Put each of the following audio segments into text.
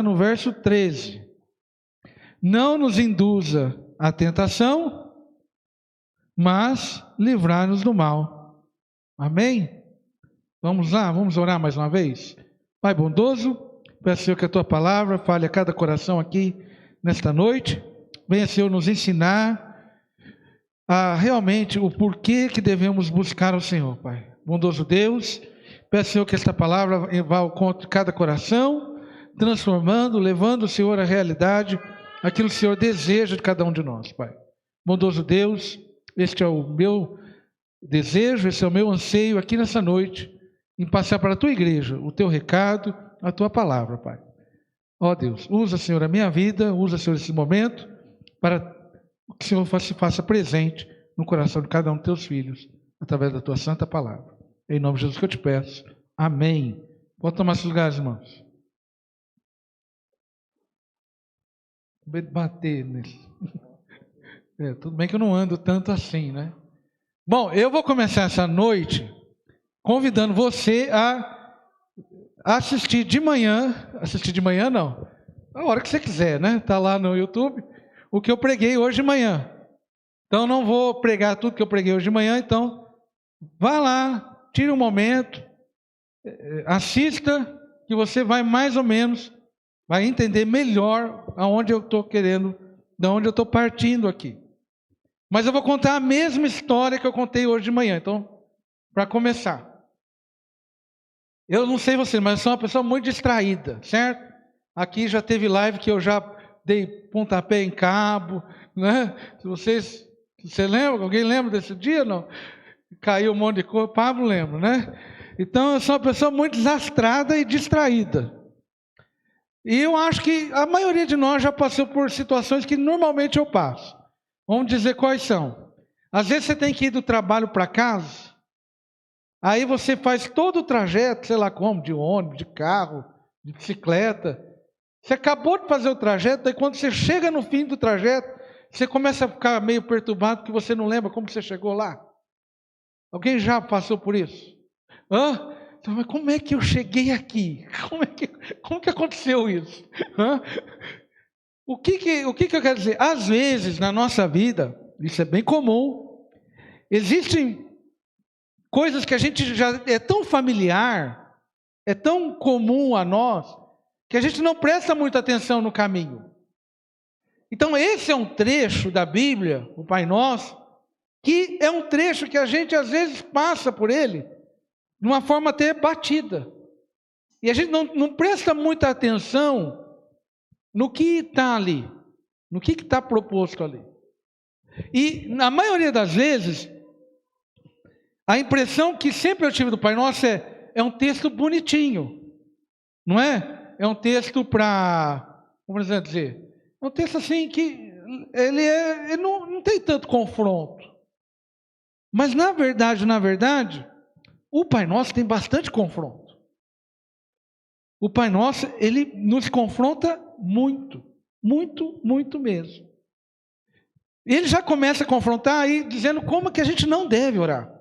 no verso 13. Não nos induza à tentação, mas livrar-nos do mal. Amém? Vamos lá, vamos orar mais uma vez? Pai bondoso, peço, Senhor, que a Tua palavra fale a cada coração aqui nesta noite. Venha, Senhor, nos ensinar a realmente o porquê que devemos buscar o Senhor, Pai. Bondoso Deus, peço, Senhor, que esta palavra vá ao encontro de cada coração, transformando, levando, Senhor, à realidade aquilo que o Senhor deseja de cada um de nós, Pai. Bondoso Deus, este é o meu desejo, esse é o meu anseio aqui nessa noite, em passar para a Tua igreja o Teu recado, a Tua palavra, Pai. Ó Deus, usa, Senhor, a minha vida, usa, Senhor, esse momento, para que o Senhor se faça presente no coração de cada um dos Teus filhos, através da Tua santa palavra. Em nome de Jesus que eu te peço. Amém. Pode tomar seus lugares, irmãos. Bater nesse. Tudo bem que eu não ando tanto assim, né? Bom, eu vou começar essa noite convidando você a assistir de manhã não, a hora que você quiser, né? Está lá no YouTube, o que eu preguei hoje de manhã. Então, não vou pregar tudo que eu preguei hoje de manhã, então, vá lá, tire um momento, assista, que você vai mais ou menos, vai entender melhor aonde eu estou querendo, de onde eu estou partindo aqui. Mas eu vou contar a mesma história que eu contei hoje de manhã. Então, para começar. Eu não sei você, mas eu sou uma pessoa muito distraída, certo? Aqui já teve live que eu já dei pontapé em cabo, né? Você lembra? Alguém lembra desse dia? Não? Caiu um monte de coisa. Pablo lembra, né? Então, eu sou uma pessoa muito desastrada e distraída. E eu acho que a maioria de nós já passou por situações que normalmente eu passo. Vamos dizer quais são. Às vezes você tem que ir do trabalho para casa, aí você faz todo o trajeto, sei lá como, de ônibus, de carro, de bicicleta. Você acabou de fazer o trajeto, daí quando você chega no fim do trajeto, você começa a ficar meio perturbado porque você não lembra como você chegou lá. Alguém já passou por isso? Então, mas como é que eu cheguei aqui? Como que aconteceu isso? O que eu quero dizer? Às vezes, na nossa vida, isso é bem comum, existem coisas que a gente já é tão familiar, é tão comum a nós, que a gente não presta muita atenção no caminho. Então, esse é um trecho da Bíblia, o Pai Nosso, que é um trecho que a gente às vezes passa por ele, de uma forma até batida. E a gente não presta muita atenção no que está ali, no que está proposto ali. E, na maioria das vezes, a impressão que sempre eu tive do Pai Nosso é um texto bonitinho, não é? É um texto para, como dizer, é um texto assim que ele não tem tanto confronto. Mas, na verdade, o Pai Nosso tem bastante confronto. O Pai Nosso, ele nos confronta muito, muito, muito mesmo. Ele já começa a confrontar aí, dizendo como que a gente não deve orar.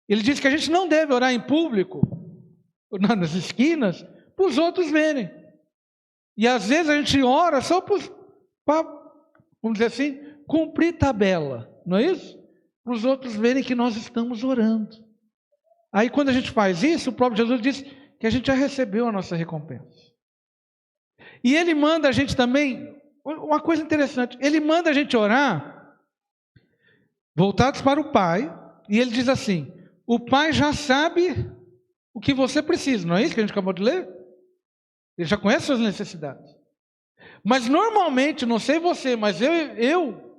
Ele diz que a gente não deve orar em público, nas esquinas, para os outros verem. E às vezes a gente ora só para, vamos dizer assim, cumprir tabela, não é isso? Para os outros verem que nós estamos orando. Aí quando a gente faz isso, o próprio Jesus diz que a gente já recebeu a nossa recompensa. E ele manda a gente também, uma coisa interessante, ele manda a gente orar voltados para o Pai, e ele diz assim: o Pai já sabe o que você precisa, não é isso que a gente acabou de ler? Ele já conhece suas necessidades. Mas normalmente, não sei você, mas eu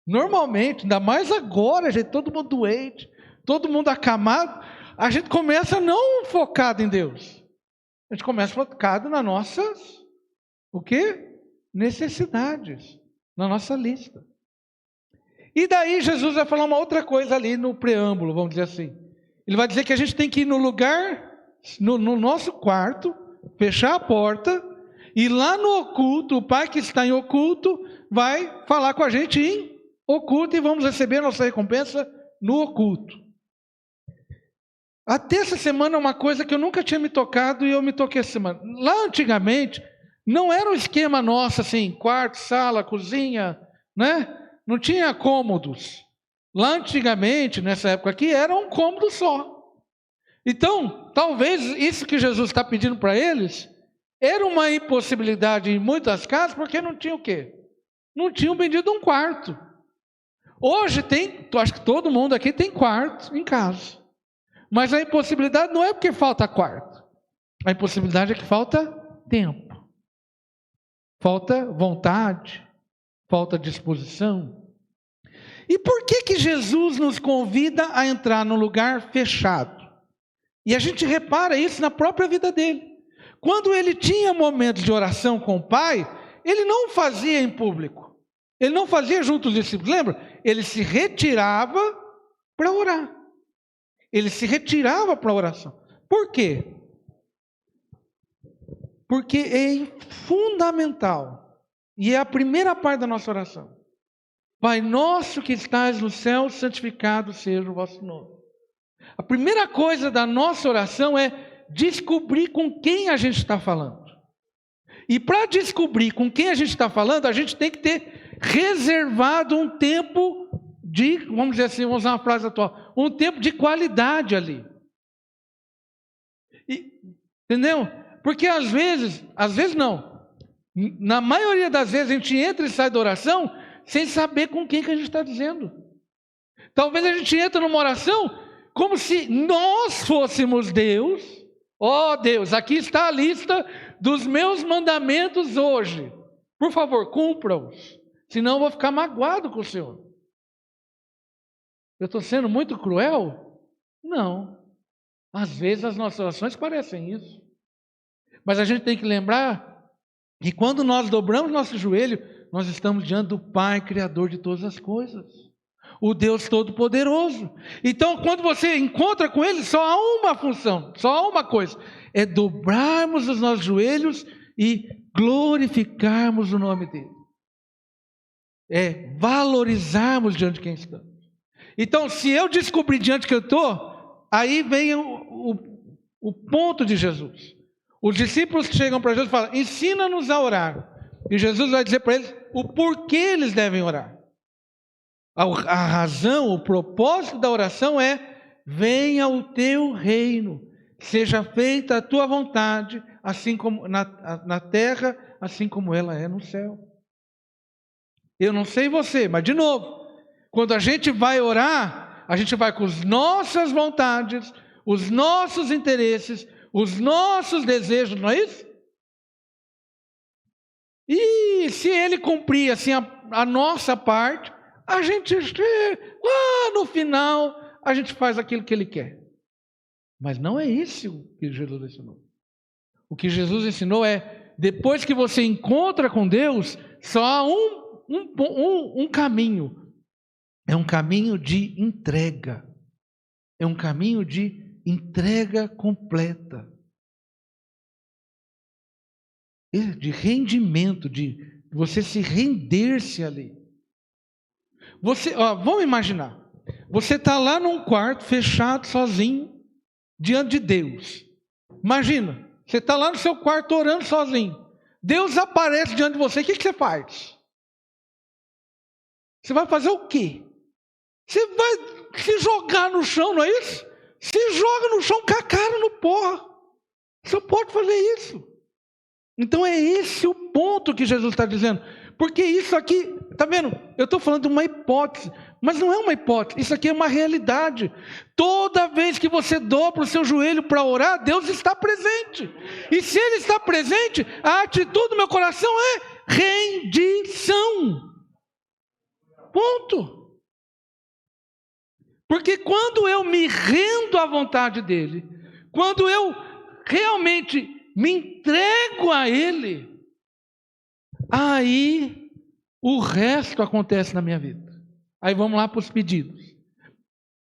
normalmente, ainda mais agora, gente, todo mundo doente, todo mundo acamado, a gente começa não focado em Deus. A gente começa focado nas nossas, o quê? Necessidades, na nossa lista. E daí Jesus vai falar uma outra coisa ali no preâmbulo, vamos dizer assim. Ele vai dizer que a gente tem que ir no lugar, no nosso quarto, fechar a porta, e lá no oculto, o Pai que está em oculto, vai falar com a gente em oculto, e vamos receber a nossa recompensa no oculto. Até essa semana é uma coisa que eu nunca tinha me tocado e eu me toquei essa semana. Lá antigamente, não era um esquema nosso assim, quarto, sala, cozinha, né? Não tinha cômodos. Lá antigamente, nessa época aqui, era um cômodo só. Então, talvez isso que Jesus está pedindo para eles, era uma impossibilidade em muitas casas, porque não tinha o quê? Não tinham vendido um quarto. Hoje tem, acho que todo mundo aqui tem quarto em casa. Mas a impossibilidade não é porque falta quarto. A impossibilidade é que falta tempo. Falta vontade. Falta disposição. E por que Jesus nos convida a entrar num lugar fechado? E a gente repara isso na própria vida dele. Quando ele tinha momentos de oração com o Pai, ele não fazia em público. Ele não fazia junto aos discípulos, lembra? Ele se retirava para orar. Ele se retirava para a oração. Por quê? Porque é fundamental. E é a primeira parte da nossa oração. Pai nosso que estás no céu, santificado seja o vosso nome. A primeira coisa da nossa oração é descobrir com quem a gente está falando. E para descobrir com quem a gente está falando, a gente tem que ter reservado um tempo de, vamos dizer assim, vamos usar uma frase atual, um tempo de qualidade ali. Entendeu? Porque às vezes não, na maioria das vezes a gente entra e sai da oração sem saber com quem que a gente está dizendo. Talvez a gente entre numa oração como se nós fôssemos Deus. Ó Deus, aqui está a lista dos meus mandamentos hoje. Por favor, cumpra-os. Senão eu vou ficar magoado com o Senhor. Eu estou sendo muito cruel? Não. Às vezes as nossas orações parecem isso. Mas a gente tem que lembrar que quando nós dobramos nosso joelho, nós estamos diante do Pai, Criador de todas as coisas. O Deus Todo-Poderoso. Então, quando você encontra com Ele, só há uma função, só há uma coisa: é dobrarmos os nossos joelhos e glorificarmos o nome dEle. É valorizarmos diante de quem estamos. Então, se eu descobrir diante que eu estou, aí vem o ponto de Jesus. Os discípulos chegam para Jesus e falam: ensina-nos a orar. E Jesus vai dizer para eles o porquê eles devem orar. A razão, o propósito da oração é: venha o teu reino, seja feita a tua vontade, assim como na terra, assim como ela é no céu. Eu não sei você, mas de novo, quando a gente vai orar, a gente vai com as nossas vontades, os nossos interesses, os nossos desejos, não é isso? E se Ele cumprir assim a nossa parte, a gente lá no final a gente faz aquilo que Ele quer. Mas não é isso que Jesus ensinou. O que Jesus ensinou é: depois que você encontra com Deus, só há um caminho. É um caminho de entrega. É um caminho de entrega completa. De rendimento, de você se render-se ali. Vamos imaginar, você está lá num quarto fechado, sozinho, diante de Deus. Imagina, você está lá no seu quarto orando sozinho. Deus aparece diante de você, o que você faz? Você vai fazer o quê? Você vai se jogar no chão, não é isso? Se joga no chão com a cara no pó. Você pode fazer isso. Então é esse o ponto que Jesus está dizendo. Porque isso aqui, está vendo? Eu estou falando de uma hipótese, mas não é uma hipótese, isso aqui é uma realidade. Toda vez que você dobra o seu joelho para orar, Deus está presente. E se Ele está presente, a atitude do meu coração é rendição. Ponto. Porque quando eu me rendo à vontade dEle, quando eu realmente me entrego a Ele, aí o resto acontece na minha vida. Aí vamos lá para os pedidos.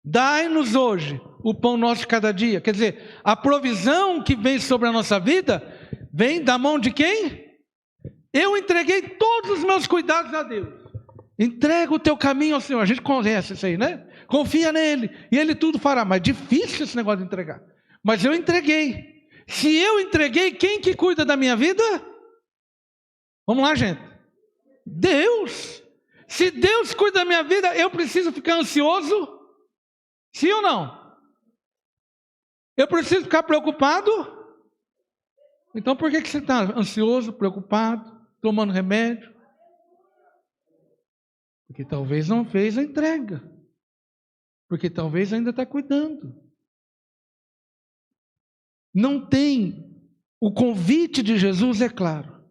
Dai-nos hoje o pão nosso de cada dia. Quer dizer, a provisão que vem sobre a nossa vida vem da mão de quem? Eu entreguei todos os meus cuidados a Deus. Entrega o teu caminho ao Senhor. A gente conhece isso aí, né? confia nele, e ele tudo fará. Mas difícil esse negócio de entregar. Mas eu entreguei. Se eu entreguei, quem que cuida da minha vida? Vamos lá, gente. Deus. Se Deus cuida da minha vida, eu preciso ficar ansioso? Sim ou não? Eu preciso ficar preocupado? Então por que você está ansioso, preocupado, tomando remédio? Porque talvez não fez a entrega. Porque talvez ainda está cuidando. Não tem. O convite de Jesus é claro.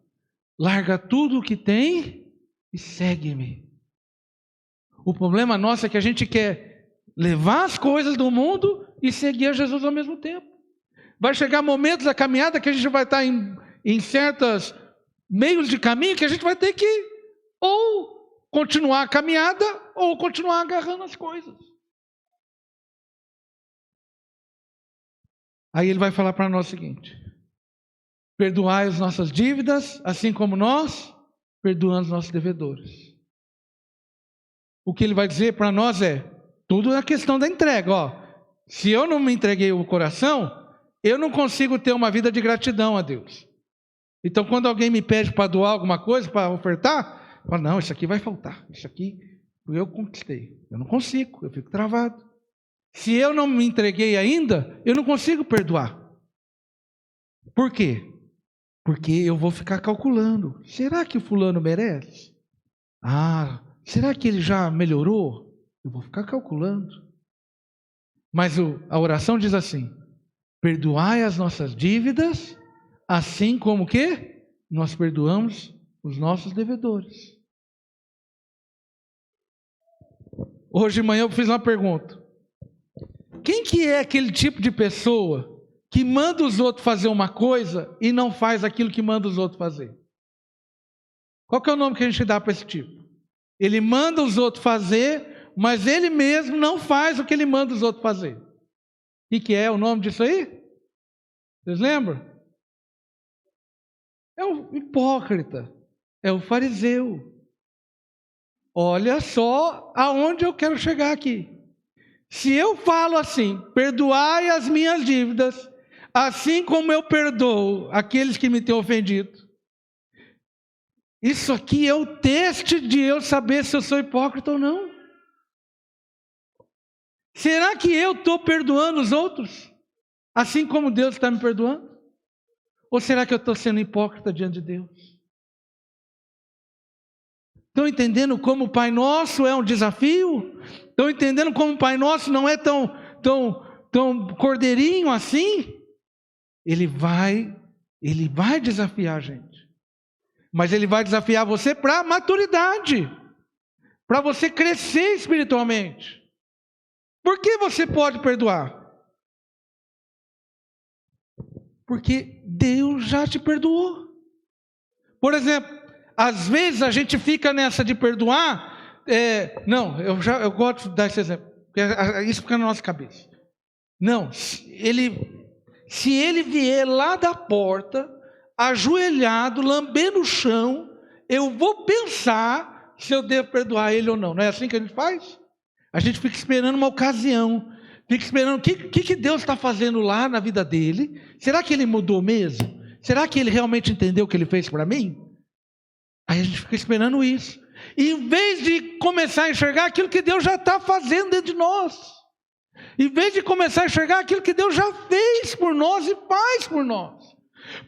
Larga tudo o que tem e segue-me. O problema nosso é que a gente quer levar as coisas do mundo e seguir a Jesus ao mesmo tempo. Vai chegar momentos da caminhada que a gente vai estar em certos meios de caminho que a gente vai ter que ou continuar a caminhada ou continuar agarrando as coisas. Aí ele vai falar para nós o seguinte: perdoai as nossas dívidas, assim como nós perdoamos nossos devedores. O que ele vai dizer para nós é, tudo é questão da entrega. Se eu não me entreguei o coração, eu não consigo ter uma vida de gratidão a Deus. Então quando alguém me pede para doar alguma coisa, para ofertar, eu falo, não, isso aqui vai faltar, isso aqui eu conquistei. Eu não consigo, eu fico travado. Se eu não me entreguei ainda, eu não consigo perdoar. Por quê? Porque eu vou ficar calculando. Será que o fulano merece? Será que ele já melhorou? Eu vou ficar calculando. Mas a oração diz assim: perdoai as nossas dívidas, assim como o quê? Nós perdoamos os nossos devedores. Hoje de manhã eu fiz uma pergunta. Quem que é aquele tipo de pessoa que manda os outros fazer uma coisa e não faz aquilo que manda os outros fazer? Qual que é o nome que a gente dá para esse tipo? Ele manda os outros fazer, mas ele mesmo não faz o que ele manda os outros fazer. O que é o nome disso aí? Vocês lembram? É o hipócrita, é o fariseu. Olha só aonde eu quero chegar aqui. Se eu falo assim, perdoai as minhas dívidas, assim como eu perdoo aqueles que me têm ofendido, isso aqui é o teste de eu saber se eu sou hipócrita ou não. Será que eu estou perdoando os outros, assim como Deus está me perdoando? Ou será que eu estou sendo hipócrita diante de Deus? Estão entendendo como o Pai Nosso é um desafio? Estão entendendo como o Pai Nosso não é tão cordeirinho assim? Ele vai desafiar a gente. Mas ele vai desafiar você para a maturidade, para você crescer espiritualmente. Por que você pode perdoar? Porque Deus já te perdoou. Por exemplo, às vezes a gente fica nessa de perdoar. Eu gosto de dar esse exemplo, porque isso fica na nossa cabeça. Não, se ele vier lá da porta, ajoelhado, lambendo o chão, eu vou pensar se eu devo perdoar ele ou não. Não é assim que a gente faz? A gente fica esperando uma ocasião, fica esperando o que Deus está fazendo lá na vida dele. Será que ele mudou mesmo? Será que ele realmente entendeu o que ele fez para mim? Aí a gente fica esperando isso. E em vez de começar a enxergar aquilo que Deus já está fazendo dentro de nós, em vez de começar a enxergar aquilo que Deus já fez por nós e faz por nós,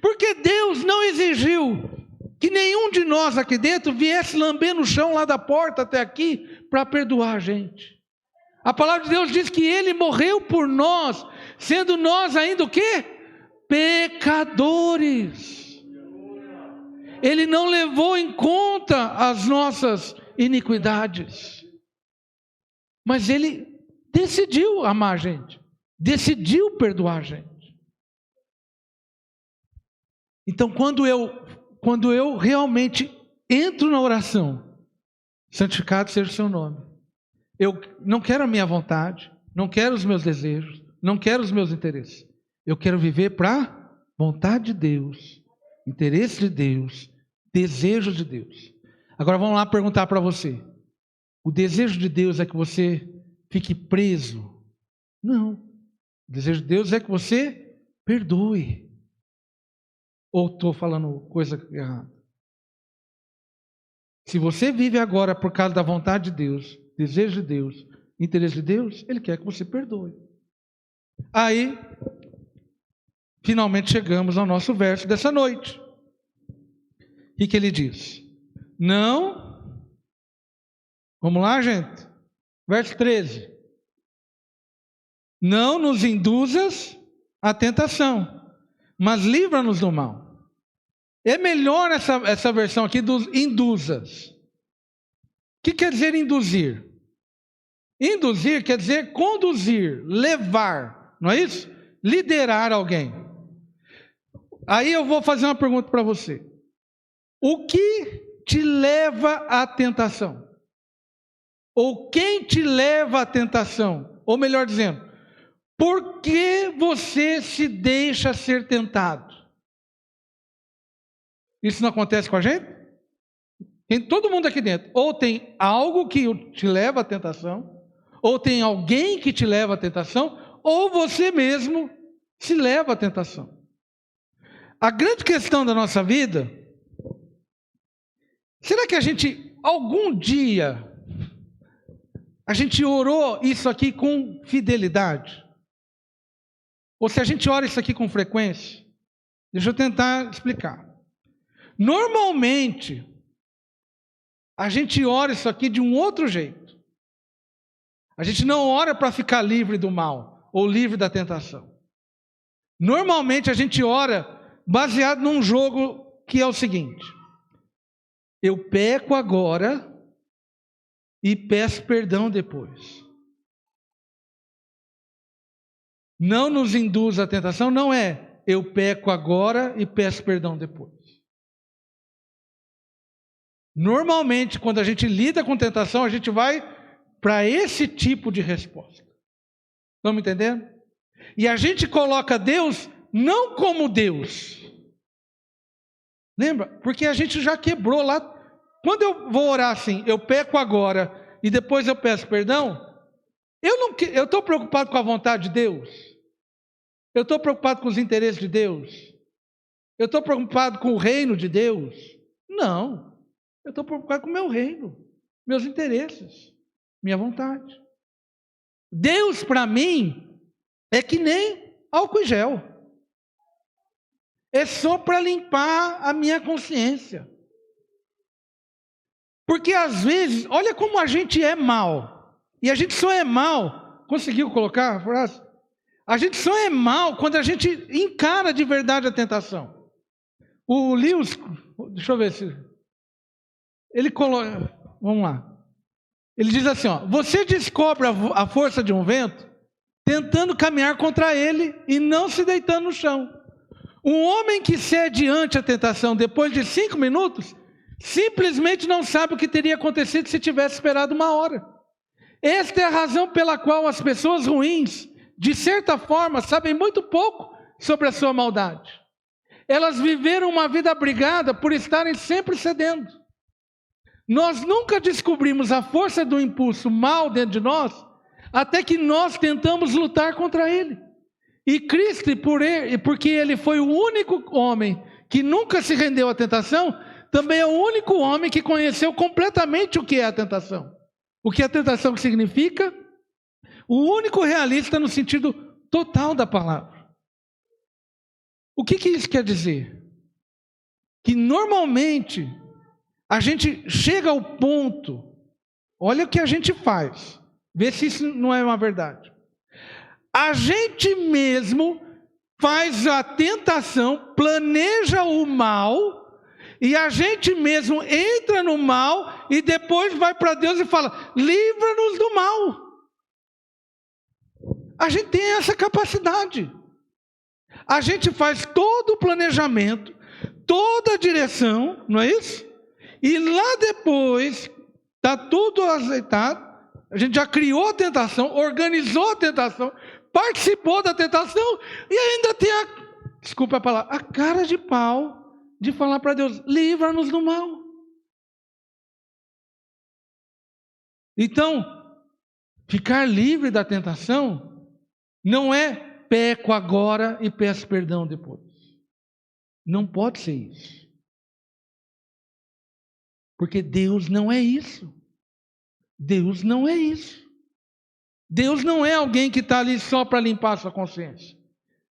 porque Deus não exigiu que nenhum de nós aqui dentro viesse lambendo o chão lá da porta até aqui para perdoar a gente. A palavra de Deus diz que Ele morreu por nós, sendo nós ainda o quê? Pecadores. Ele não levou em conta as nossas iniquidades, mas Ele decidiu amar a gente, decidiu perdoar a gente. Então quando eu realmente entro na oração, santificado seja o seu nome, eu não quero a minha vontade, não quero os meus desejos, não quero os meus interesses, eu quero viver para a vontade de Deus, interesse de Deus, desejo de Deus. Agora vamos lá perguntar para você. O desejo de Deus é que você fique preso. Não. O desejo de Deus é que você perdoe. Ou estou falando coisa errada? Se você vive agora por causa da vontade de Deus, desejo de Deus, interesse de Deus, Ele quer que você perdoe. Aí, finalmente chegamos ao nosso verso dessa noite. O que ele diz? Não. Vamos lá, gente? Verso 13. Não nos induzas à tentação, mas livra-nos do mal. É melhor essa versão aqui dos induzas. O que quer dizer induzir? Induzir quer dizer conduzir, levar, não é isso? Liderar alguém. Aí eu vou fazer uma pergunta para você. O que te leva à tentação? Ou quem te leva à tentação? Ou melhor dizendo, por que você se deixa ser tentado? Isso não acontece com a gente? Tem todo mundo aqui dentro. Ou tem algo que te leva à tentação, ou tem alguém que te leva à tentação, ou você mesmo se leva à tentação. A grande questão da nossa vida, será que a gente, algum dia, a gente orou isso aqui com fidelidade? Ou se a gente ora isso aqui com frequência? Deixa eu tentar explicar. Normalmente, a gente ora isso aqui de um outro jeito. A gente não ora para ficar livre do mal, ou livre da tentação. Normalmente a gente ora baseado num jogo que é o seguinte: eu peco agora e peço perdão depois. Não nos induz à tentação, não é eu peco agora e peço perdão depois. Normalmente, quando a gente lida com tentação, a gente vai para esse tipo de resposta. Estão me entendendo? E a gente coloca Deus não como Deus. Lembra? Porque a gente já quebrou lá. Quando eu vou orar assim, eu peco agora e depois eu peço perdão, eu estou preocupado com a vontade de Deus? Eu estou preocupado com os interesses de Deus? Eu estou preocupado com o reino de Deus? Não. Eu estou preocupado com o meu reino, meus interesses, minha vontade. Deus para mim é que nem álcool e gel. É só para limpar a minha consciência. Porque às vezes, olha como a gente é mal. E a gente só é mal. Conseguiu colocar a frase? A gente só é mal quando a gente encara de verdade a tentação. O Lewis, deixa eu ver se... Ele coloca, vamos lá. Ele diz assim, ó: você descobre a força de um vento tentando caminhar contra ele e não se deitando no chão. Um homem que cede ante a tentação depois de 5 minutos, simplesmente não sabe o que teria acontecido se tivesse esperado 1 hora. Esta é a razão pela qual as pessoas ruins, de certa forma, sabem muito pouco sobre a sua maldade. Elas viveram uma vida abrigada por estarem sempre cedendo. Nós nunca descobrimos a força do impulso mal dentro de nós, até que nós tentamos lutar contra ele. E Cristo, porque ele foi o único homem que nunca se rendeu à tentação, também é o único homem que conheceu completamente o que é a tentação. O que a tentação significa? O único realista no sentido total da palavra. O que isso quer dizer? Que normalmente a gente chega ao ponto, olha o que a gente faz, vê se isso não é uma verdade. A gente mesmo faz a tentação, planeja o mal, e a gente mesmo entra no mal, e depois vai para Deus e fala: livra-nos do mal. A gente tem essa capacidade. A gente faz todo o planejamento, toda a direção, não é isso? E lá depois, está tudo azeitado, a gente já criou a tentação, organizou a tentação, participou da tentação, e ainda tem desculpa a palavra, a cara de pau de falar para Deus: livra-nos do mal. Então, Ficar livre da tentação não é peco agora e peço perdão depois. Não pode ser isso. Porque Deus não é isso. Deus não é isso. Deus não é alguém que está ali só para limpar a sua consciência.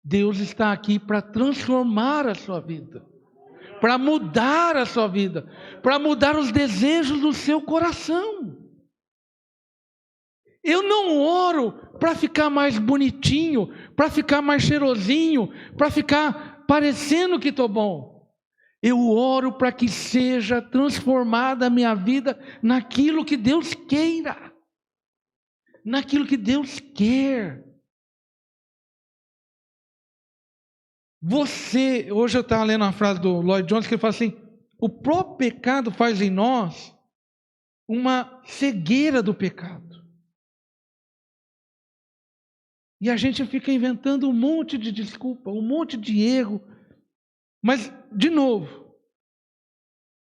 Deus está aqui para transformar a sua vida, para mudar a sua vida, para mudar os desejos do seu coração. Eu não oro para ficar mais bonitinho, para ficar mais cheirosinho, para ficar parecendo que estou bom. Eu oro para que seja transformada a minha vida naquilo que Deus queira, naquilo que Deus quer. Hoje eu estava lendo uma frase do Lloyd Jones que ele fala assim: o próprio pecado faz em nós uma cegueira do pecado. E a gente fica inventando um monte de desculpa, um monte de erro. Mas, de novo,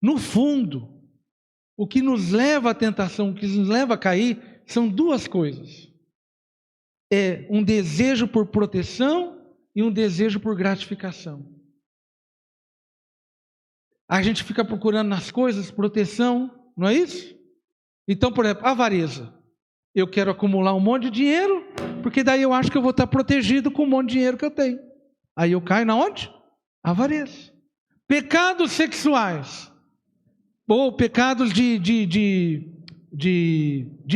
no fundo, o que nos leva à tentação, o que nos leva a cair, são duas coisas. É um desejo por proteção e um desejo por gratificação. A gente fica procurando nas coisas proteção, não é isso? Então, por exemplo, avareza. Eu quero acumular um monte de dinheiro, porque daí eu acho que eu vou estar protegido com um monte de dinheiro que eu tenho. Aí eu caio na onde? Avareza. Pecados sexuais, ou pecados de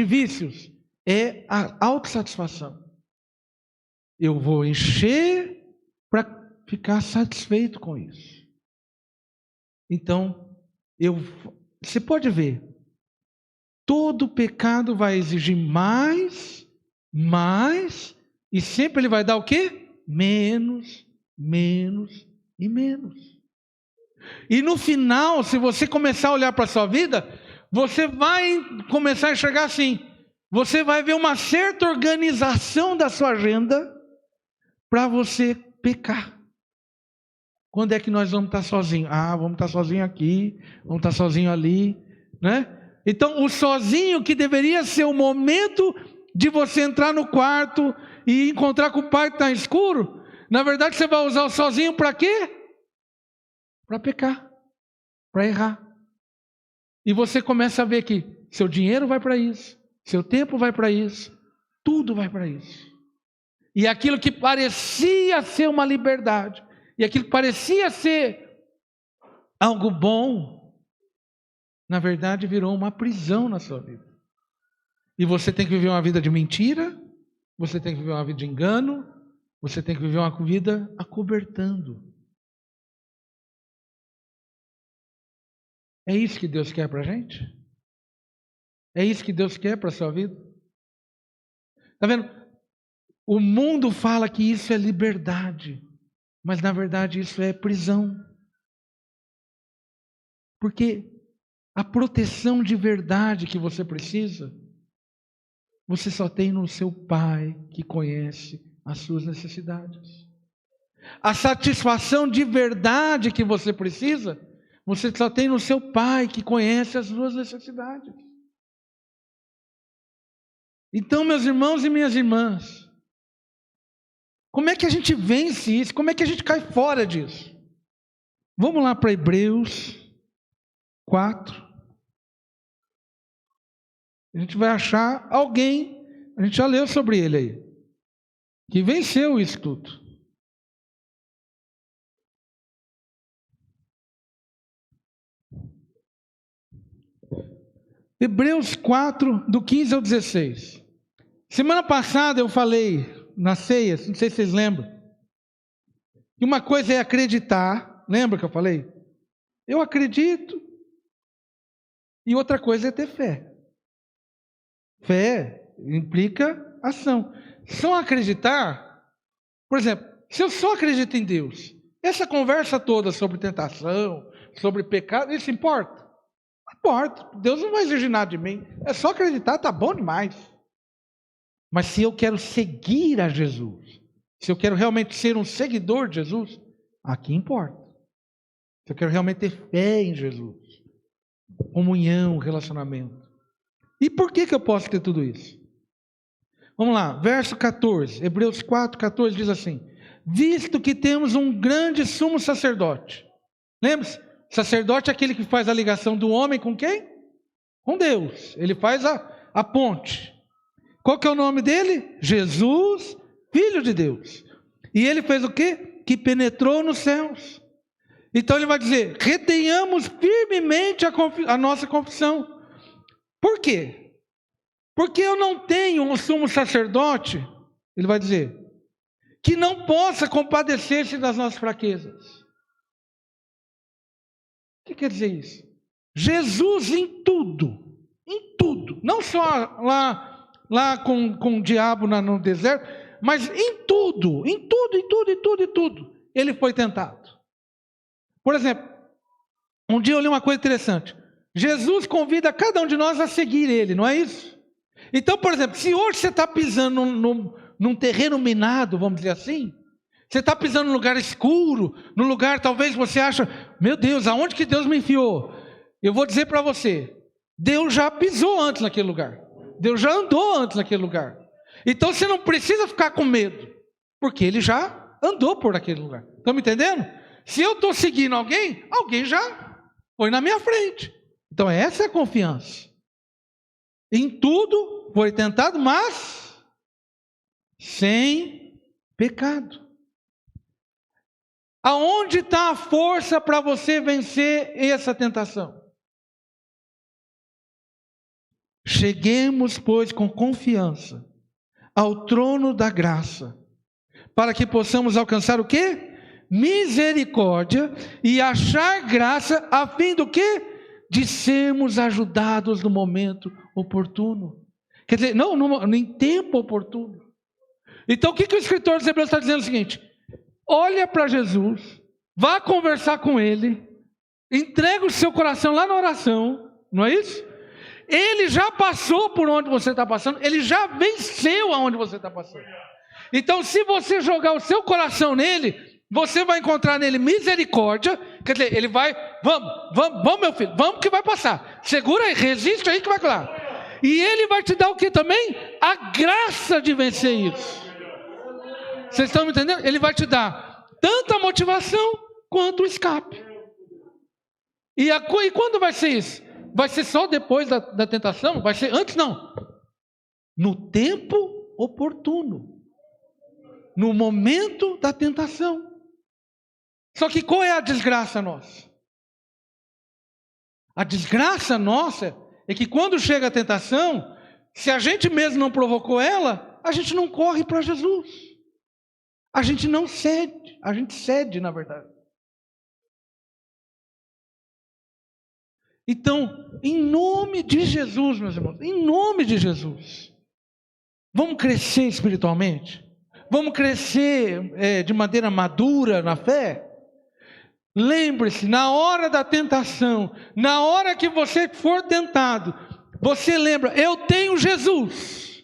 vícios, é a autossatisfação. Eu vou encher para ficar satisfeito com isso. Então, você pode ver, todo pecado vai exigir mais, e sempre ele vai dar o quê? Menos, menos e menos. E no final, se você começar a olhar para a sua vida, você vai começar a enxergar assim, você vai ver uma certa organização da sua agenda para você pecar. Quando é que nós vamos estar sozinhos? Vamos estar sozinhos aqui, vamos estar sozinhos ali, né? Então, o sozinho que deveria ser o momento de você entrar no quarto e encontrar com o pai que está escuro, na verdade você vai usar o sozinho para quê? Para pecar, para errar. E você começa a ver que seu dinheiro vai para isso, seu tempo vai para isso, tudo vai para isso. E aquilo que parecia ser uma liberdade, e aquilo que parecia ser algo bom, na verdade virou uma prisão na sua vida. E você tem que viver uma vida de mentira, você tem que viver uma vida de engano, você tem que viver uma vida acobertando. É isso que Deus quer para a gente? É isso que Deus quer para a sua vida? Está vendo? O mundo fala que isso é liberdade, mas na verdade isso é prisão. Porque a proteção de verdade que você precisa, você só tem no seu Pai que conhece as suas necessidades. A satisfação de verdade que você precisa, você só tem no seu Pai que conhece as suas necessidades. Então, meus irmãos e minhas irmãs, como é que a gente vence isso? Como é que a gente cai fora disso? Vamos lá para Hebreus 4. A gente vai achar alguém, a gente já leu sobre ele aí, que venceu isso tudo. Hebreus 4, do 15 ao 16. Semana passada eu falei na ceia, não sei se vocês lembram, que uma coisa é acreditar, lembra que eu falei? Eu acredito, e outra coisa é ter fé. Fé implica ação. Só acreditar, por exemplo, se eu só acredito em Deus, essa conversa toda sobre tentação, sobre pecado, isso importa? Não importa, Deus não vai exigir nada de mim, é só acreditar, tá bom demais. Mas se eu quero seguir a Jesus, se eu quero realmente ser um seguidor de Jesus, aqui importa. Se eu quero realmente ter fé em Jesus, comunhão, relacionamento. E por que eu posso ter tudo isso? Vamos lá, verso 14, Hebreus 4, 14 diz assim: visto que temos um grande sumo sacerdote. Lembra-se? Sacerdote é aquele que faz a ligação do homem com quem? Com Deus. Ele faz a ponte. Qual que é o nome dele? Jesus, Filho de Deus. E ele fez o quê? Que penetrou nos céus. Então ele vai dizer: retenhamos firmemente a nossa confissão. Por quê? Porque eu não tenho um sumo sacerdote, ele vai dizer, que não possa compadecer-se das nossas fraquezas. O que quer dizer isso? Jesus em tudo, não só lá com o diabo no deserto, mas em tudo, ele foi tentado. Por exemplo, um dia eu li uma coisa interessante. Jesus convida cada um de nós a seguir ele, não é isso? Então, por exemplo, se hoje você está pisando num terreno minado, vamos dizer assim, você está pisando num lugar escuro, num lugar talvez você acha, meu Deus, aonde que Deus me enfiou? Eu vou dizer para você, Deus já pisou antes naquele lugar. Deus já andou antes naquele lugar. Então você não precisa ficar com medo, porque Ele já andou por aquele lugar. Estão me entendendo? Se eu estou seguindo alguém já foi na minha frente. Então essa é a confiança. Em tudo foi tentado, mas sem pecado. Aonde está a força para você vencer essa tentação? Cheguemos, pois, com confiança ao trono da graça, para que possamos alcançar o quê? Misericórdia e achar graça, a fim do quê? De sermos ajudados no momento oportuno. Quer dizer, em tempo oportuno. Então o que o escritor dos Hebreus está dizendo? É o seguinte: olha para Jesus, vá conversar com Ele, entrega o seu coração lá na oração, não é isso? Ele já passou por onde você está passando, Ele já venceu aonde você está passando. Então se você jogar o seu coração nele, você vai encontrar nele misericórdia. Quer dizer, ele vai, vamos meu filho, vamos que vai passar, segura aí, resiste aí que vai lá. E ele vai te dar o que também? A graça de vencer isso. Vocês estão me entendendo? Ele vai te dar tanto a motivação quanto o escape. E quando vai ser isso? Vai ser só depois da tentação? Vai ser antes? Não. No tempo oportuno. No momento da tentação. Só que qual é a desgraça nossa? A desgraça nossa é que quando chega a tentação, se a gente mesmo não provocou ela, a gente não corre para Jesus. A gente não cede, a gente cede, na verdade. Então, em nome de Jesus, meus irmãos, em nome de Jesus, vamos crescer espiritualmente? Vamos crescer de maneira madura na fé? Lembre-se, na hora da tentação, na hora que você for tentado, você lembra, eu tenho Jesus.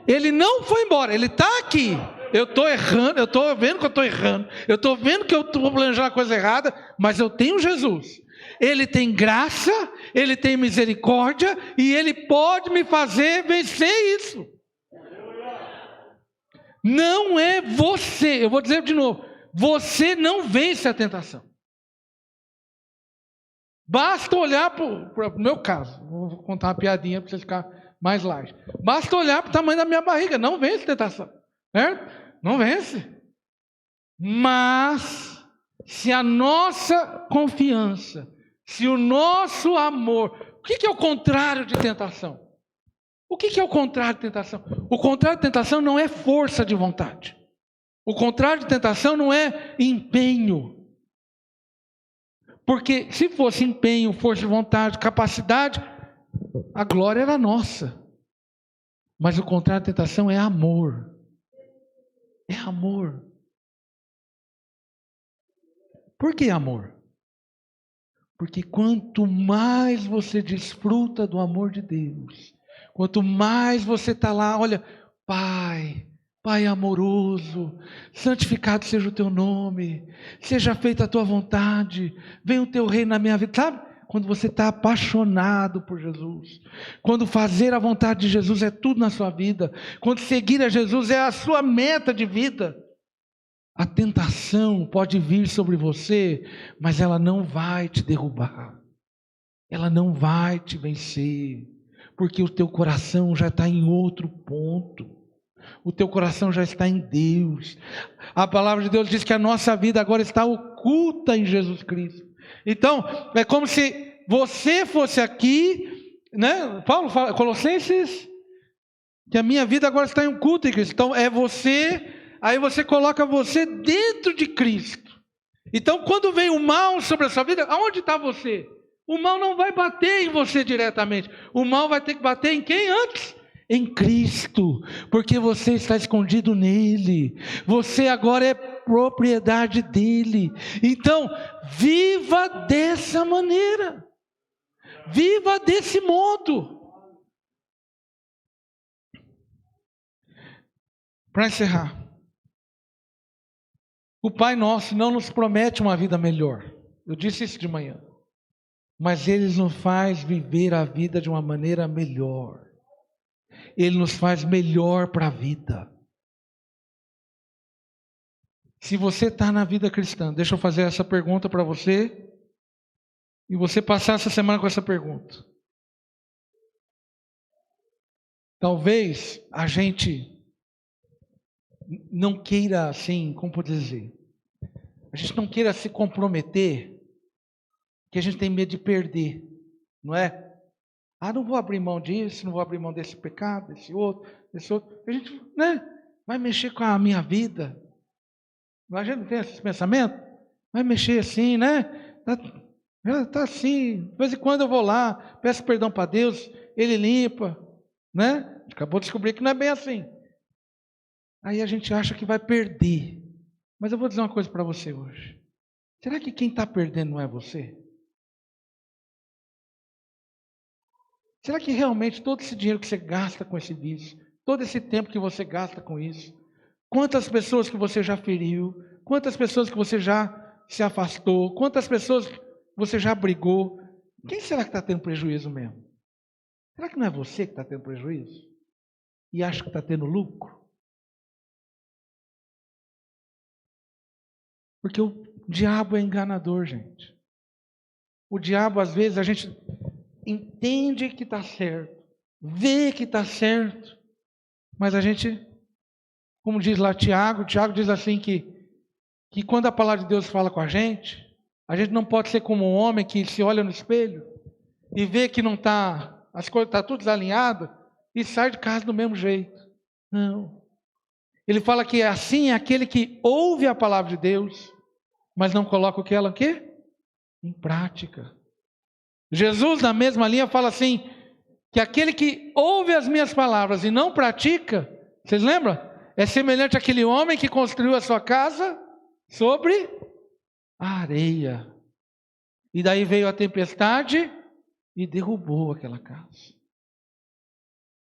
Ele não foi embora, Ele está aqui. Eu estou errando, eu estou vendo que eu estou errando, eu estou vendo que eu estou planejando a coisa errada, mas eu tenho Jesus. Ele tem graça, Ele tem misericórdia, e Ele pode me fazer vencer isso. Não é você, eu vou dizer de novo, você não vence a tentação. Basta olhar para o meu caso, vou contar uma piadinha para você ficar mais light. Basta olhar para o tamanho da minha barriga, não vence a tentação, certo? Não vence. Mas, se a nossa confiança, se o nosso amor, o que é o contrário de tentação? O que é o contrário de tentação? O contrário de tentação não é força de vontade. O contrário de tentação não é empenho. Porque se fosse empenho, força de vontade, capacidade, a glória era nossa. Mas o contrário de tentação é amor. É amor. Por que amor? Porque quanto mais você desfruta do amor de Deus, quanto mais você está lá, olha, Pai amoroso, santificado seja o teu nome, seja feita a tua vontade, venha o teu reino na minha vida, sabe? quando você está apaixonado por Jesus, quando fazer a vontade de Jesus é tudo na sua vida, quando seguir a Jesus é a sua meta de vida, a tentação pode vir sobre você, mas ela não vai te derrubar, ela não vai te vencer, porque o teu coração já está em outro ponto. O teu coração já está em Deus. A palavra de Deus diz que a nossa vida agora está oculta em Jesus Cristo. Então, é como se você fosse aqui, né? Paulo fala, Colossenses, que a minha vida agora está oculta em Cristo. Então, é você, aí você coloca você dentro de Cristo. Então, quando vem o mal sobre a sua vida, aonde está você? O mal não vai bater em você diretamente. O mal vai ter que bater em quem antes? Em Cristo, porque você está escondido nele, você agora é propriedade dele. Então, viva dessa maneira, viva desse modo. Para encerrar, o Pai Nosso não nos promete uma vida melhor, eu disse isso de manhã, mas Ele nos faz viver a vida de uma maneira melhor. Ele nos faz melhor para a vida. Se você está na vida cristã, deixa eu fazer essa pergunta para você, e você passar essa semana com essa pergunta. Talvez a gente não queira, assim, como poder dizer, a gente não queira se comprometer, que a gente tem medo de perder, não é? Ah, não vou abrir mão disso, não vou abrir mão desse pecado, desse outro. A gente, né, vai mexer com a minha vida. A gente não tem esse pensamento? Vai mexer assim, né? Tá assim. De vez em quando eu vou lá, peço perdão para Deus, Ele limpa, né? A gente acabou de descobrir que não é bem assim. Aí a gente acha que vai perder. Mas eu vou dizer uma coisa para você hoje. Será que quem está perdendo não é você? Será que realmente todo esse dinheiro que você gasta com esse vício, todo esse tempo que você gasta com isso, quantas pessoas que você já feriu, quantas pessoas que você já se afastou, quantas pessoas você já brigou, quem será que está tendo prejuízo mesmo? Será que não é você que está tendo prejuízo? E acha que está tendo lucro? Porque o diabo é enganador, gente. O diabo, às vezes, a gente entende que está certo, vê que está certo, mas a gente, como diz lá Tiago diz assim que quando a palavra de Deus fala com a gente não pode ser como um homem que se olha no espelho e vê que não está, as coisas estão tudo desalinhadas e sai de casa do mesmo jeito. Não. Ele fala que assim é aquele que ouve a palavra de Deus, mas não coloca o que ela quê? Em prática. Jesus, na mesma linha, fala assim, que aquele que ouve as minhas palavras e não pratica, vocês lembram? É semelhante àquele homem que construiu a sua casa sobre a areia. E daí veio a tempestade e derrubou aquela casa.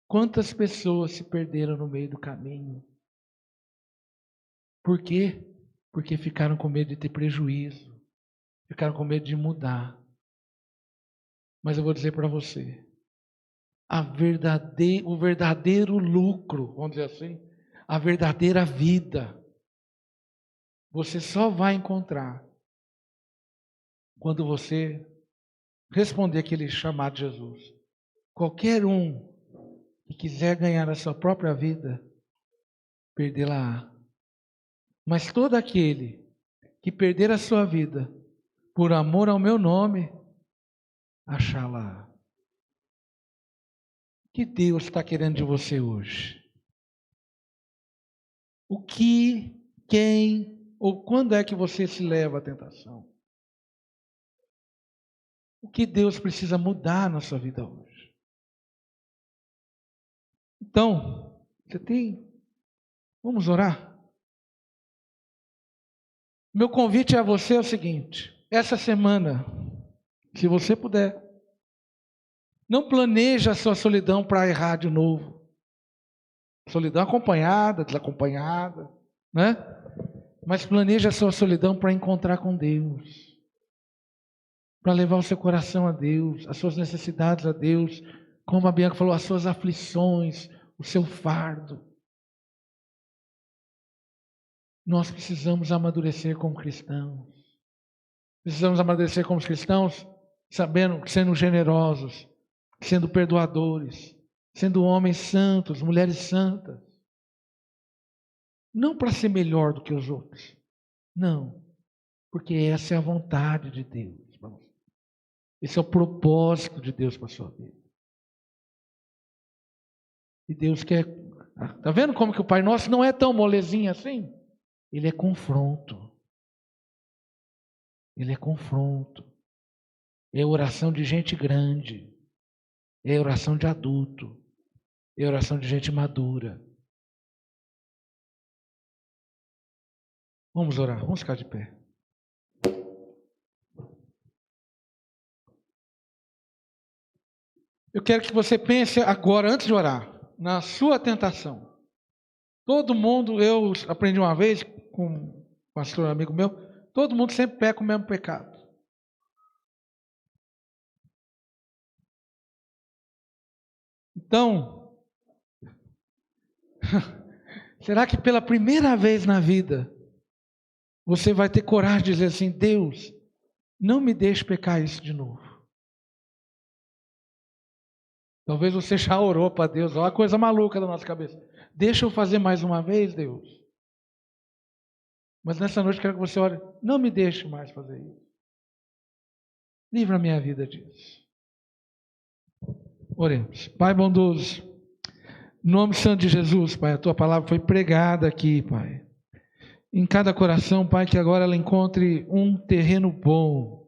Quantas pessoas se perderam no meio do caminho? Por quê? Porque ficaram com medo de ter prejuízo, ficaram com medo de mudar. Mas eu vou dizer para você, o verdadeiro lucro, vamos dizer assim, a verdadeira vida, você só vai encontrar quando você responder aquele chamado de Jesus. Qualquer um que quiser ganhar a sua própria vida, perdê-la-á. Mas todo aquele que perder a sua vida por amor ao meu nome, achá-la. O que Deus está querendo de você hoje? O que, quem ou quando é que você se leva à tentação? O que Deus precisa mudar na sua vida hoje? Então, vamos orar? Meu convite a você é o seguinte: essa semana, se você puder, não planeje a sua solidão para errar de novo. Solidão acompanhada, desacompanhada, né? Mas planeje a sua solidão para encontrar com Deus. para levar o seu coração a Deus, as suas necessidades a Deus, como a Bianca falou, as suas aflições, o seu fardo. Nós precisamos amadurecer como cristãos. Precisamos amadurecer como cristãos, sendo generosos, sendo perdoadores, sendo homens santos, mulheres santas. Não para ser melhor do que os outros. Não. Porque essa é a vontade de Deus, irmãos. Esse é o propósito de Deus para a sua vida. E Deus quer... Está vendo como que o Pai Nosso não é tão molezinho assim? Ele é confronto. Ele é confronto. É oração de gente grande. É oração de adulto. É oração de gente madura. Vamos orar, vamos ficar de pé. Eu quero que você pense agora, antes de orar, na sua tentação. Todo mundo, eu aprendi uma vez com um pastor amigo meu, todo mundo sempre peca o mesmo pecado. Então, será que pela primeira vez na vida, você vai ter coragem de dizer assim, Deus, não me deixe pecar isso de novo? Talvez você já orou para Deus, olha a coisa maluca da nossa cabeça. Deixa eu fazer mais uma vez, Deus. Mas nessa noite eu quero que você ore, não me deixe mais fazer isso. Livra a minha vida disso. Oremos. Pai bondoso, em nome santo de Jesus, Pai, a Tua palavra foi pregada aqui, Pai. Em cada coração, Pai, que agora ela encontre um terreno bom,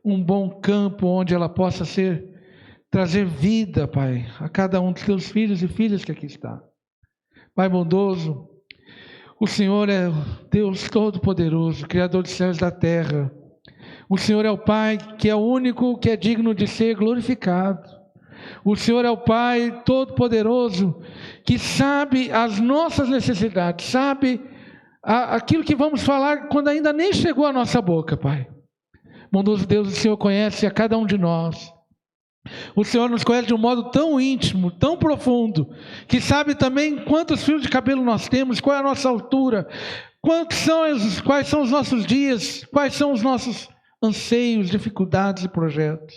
um bom campo onde ela possa trazer vida, Pai, a cada um dos Teus filhos e filhas que aqui está. Pai bondoso, o Senhor é Deus Todo-Poderoso, Criador dos céus e da terra. O Senhor é o Pai que é o único que é digno de ser glorificado. O Senhor é o Pai Todo-Poderoso que sabe as nossas necessidades, sabe aquilo que vamos falar quando ainda nem chegou à nossa boca, Pai. Bondoso Deus, o Senhor conhece a cada um de nós. O Senhor nos conhece de um modo tão íntimo, tão profundo, que sabe também quantos fios de cabelo nós temos, qual é a nossa altura, quais são os nossos dias, quais são os nossos anseios, dificuldades e projetos.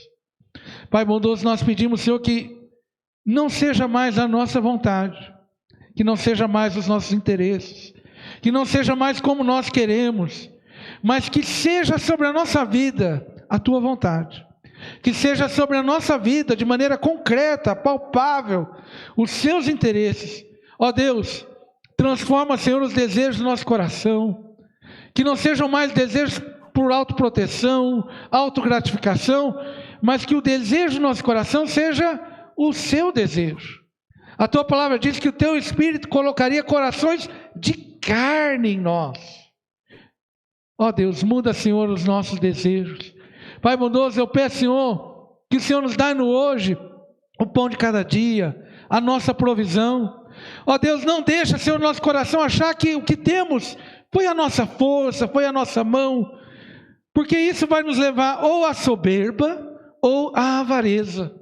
Pai bondoso, nós pedimos, Senhor, que não seja mais a nossa vontade, que não seja mais os nossos interesses, que não seja mais como nós queremos, mas que seja sobre a nossa vida a Tua vontade. Que seja sobre a nossa vida, de maneira concreta, palpável, os Seus interesses. Ó Deus, transforma, Senhor, os desejos do nosso coração. Que não sejam mais desejos por autoproteção, autogratificação, mas que o desejo do nosso coração seja o Seu desejo. A Tua palavra diz que o Teu Espírito colocaria corações de carne em nós. Ó Deus, muda, Senhor, os nossos desejos. Pai bondoso, eu peço, Senhor, que o Senhor nos dá no hoje o pão de cada dia, a nossa provisão. Ó Deus, não deixa, Senhor, nosso coração achar que o que temos foi a nossa força, foi a nossa mão, porque isso vai nos levar ou à soberba ou à avareza.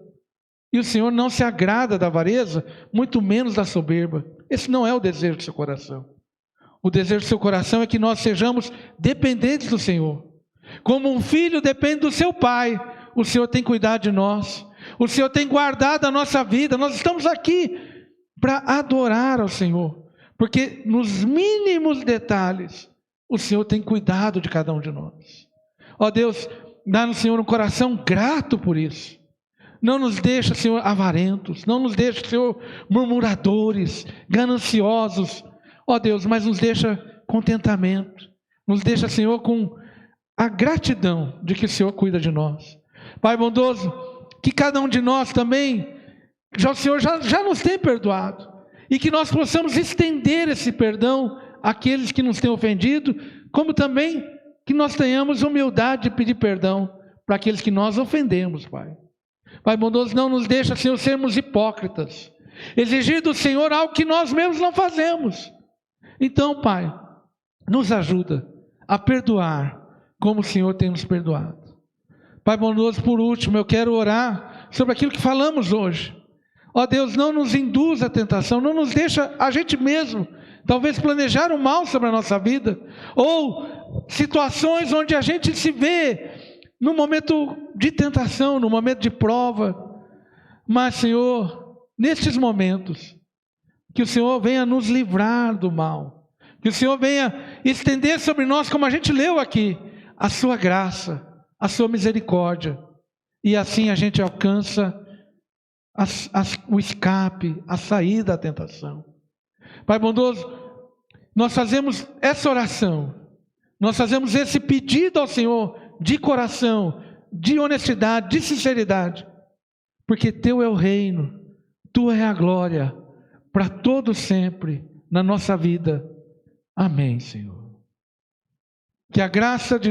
E o Senhor não se agrada da avareza, muito menos da soberba. Esse não é o desejo do seu coração. O desejo do seu coração é que nós sejamos dependentes do Senhor. Como um filho depende do seu pai, o Senhor tem cuidado de nós, o Senhor tem guardado a nossa vida. Nós estamos aqui para adorar ao Senhor, porque nos mínimos detalhes o Senhor tem cuidado de cada um de nós. Ó Deus, dá-nos, Senhor, um coração grato por isso. Não nos deixa, Senhor, avarentos, não nos deixa, Senhor, murmuradores, gananciosos. Ó Deus, mas nos deixa contentamento, nos deixa, Senhor, com a gratidão de que o Senhor cuida de nós. Pai bondoso, que cada um de nós também, o Senhor já nos tem perdoado, e que nós possamos estender esse perdão àqueles que nos têm ofendido, como também que nós tenhamos humildade de pedir perdão para aqueles que nós ofendemos, Pai. Pai bondoso, não nos deixa, Senhor, sermos hipócritas, exigir do Senhor algo que nós mesmos não fazemos. Então, Pai, nos ajuda a perdoar como o Senhor tem nos perdoado. Pai bondoso, por último, eu quero orar sobre aquilo que falamos hoje. Ó Deus, não nos induz à tentação, não nos deixa a gente mesmo, talvez planejar o mal sobre a nossa vida, ou situações onde a gente se vê no momento de tentação, no momento de prova. Mas, Senhor, nestes momentos, que o Senhor venha nos livrar do mal, que o Senhor venha estender sobre nós, como a gente leu aqui, a sua graça, a sua misericórdia, e assim a gente alcança o escape, a saída da tentação. Pai bondoso, nós fazemos essa oração, nós fazemos esse pedido ao Senhor de coração, de honestidade, de sinceridade, porque Teu é o reino, Tua é a glória, para todo sempre na nossa vida. Amém, Senhor. Que a graça de